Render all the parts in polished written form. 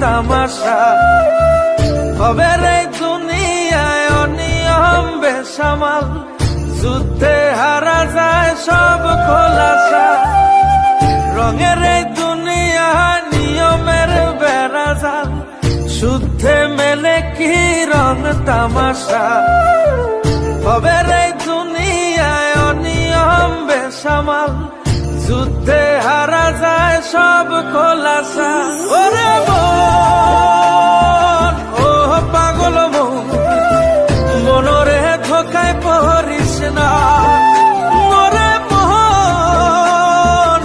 তামাশা। হবে রে দুনিয়ায় অনিয়ম বেসামাল, যুদ্ধে হারা যায় সব খোলাসা। রঙের এই দুনিয়া নিয়মের বেড়াজাল, শুদ্ধে মেলে কি রং তামাশা। হবে রে দুনিয়ায় অনিয়ম বেসামাল, যুদ্ধে হারা যায় সব খোলাসা। ওরে মন, ও পাগল মন, মনরে ধোকায় পড়িস না। ওরে মন,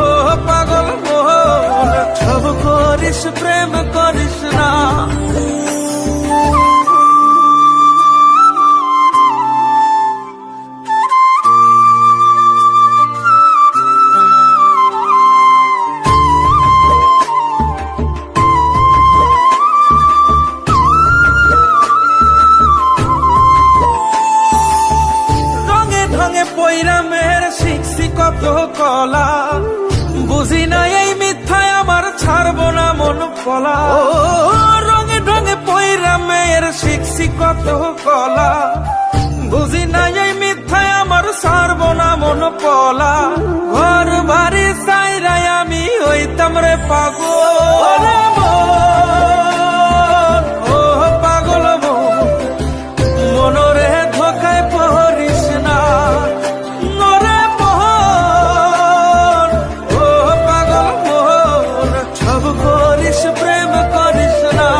ও পাগল মন, সব করিস প্রেম করিস না। পৈরামের শিখছি কত কলা, বুঝি না এই মিথ্যায় আমার ছাড়বো না মন পলা। রঙে ঢঙে পৈরামের শিখছি কত কলা, বুঝি না এই মিথ্যায় আমার ছাড়বো না মন পলা। ঘর বাড়ি চাইরাই আমি হইতাম রে পাগল। ও পাগল মন, মনরে ধোকায় পড়িস না। প্রেম করিস না।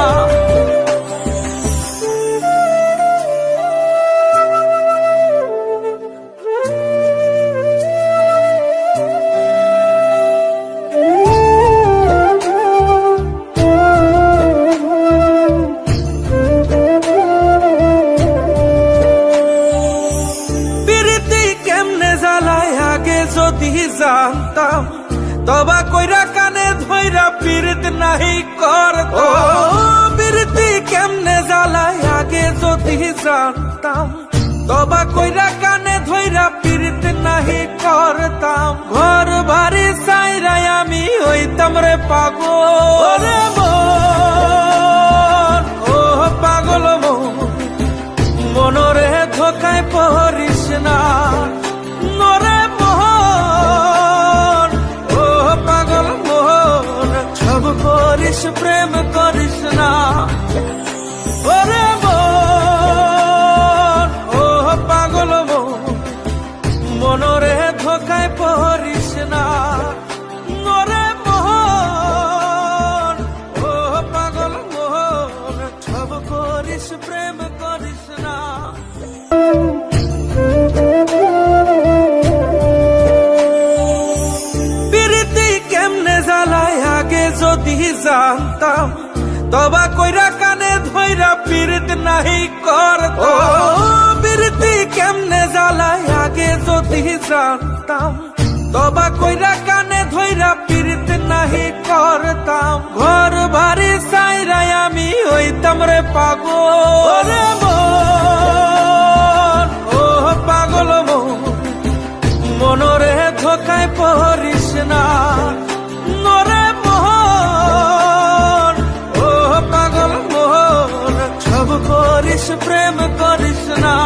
প্রীতি কেমনে জ্বালায় আগে যদি জানতাম, তবা কইরা কানে ধইরা পীড়িত নাহি করতাম। প্রীতি কেমনে জ্বালায় আগে যদি জানতাম, তবা কইরা কানে ধইরা পীড়িত নাহি করতাম। ঘর বাড়ি চাইরাই আমি হইতাম রে পাগল। ও পাগল মন, মনরে ধোকায় পড়িস না। নরে মোহন, ও পাগল মোহন, সব করিস প্রেম করিস না। ওরে মন, ও পাগল মন, মনরে ধোকায় পড়িস না। নরে মোহন, ও পাগল মোহন, সব করিস প্রেম করিস না। প্রীতি কেমনে জ্বালায় আগে যদি জানতাম, তবা কইরা কানে ধইরা পীড়িত নাহি করতাম। প্রীতি কেমনে জ্বালায় আগে যদি জানতাম, তবা কইরা কানে ধইরা পীড়িত নাহি করতাম। ঘর বাড়ি চাইরাই আমি হইতাম রে পাগল। ও পাগল মন, মনরে ধোকায় পড়িস না। নরে মোহন, ও পাগল মোহন, সব করিস প্রেম করিস না।